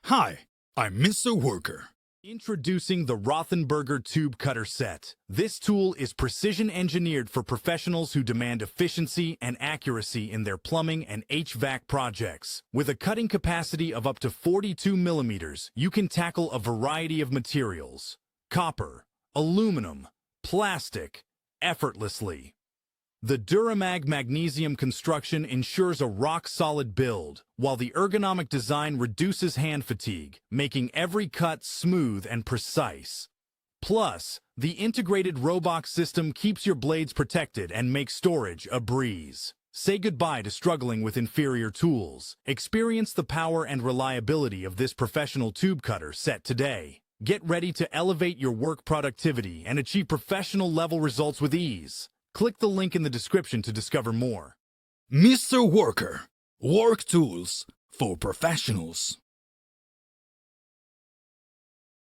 Hi, I'm Mr. Worker. Introducing the Rothenberger Tube Cutter Set. This tool is precision engineered for professionals who demand efficiency and accuracy in their plumbing and HVAC projects. With a cutting capacity of up to 42 millimeters, you can tackle a variety of materials: copper, aluminum, plastic, effortlessly. The DURAMAG magnesium construction ensures a rock-solid build, while the ergonomic design reduces hand fatigue, making every cut smooth and precise. Plus, the integrated ROBOX system keeps your blades protected and makes storage a breeze. Say goodbye to struggling with inferior tools. Experience the power and reliability of this professional tube cutter set today. Get ready to elevate your work productivity and achieve professional-level results with ease. Click the link in the description to discover more. Mr. Worker. Work tools for professionals.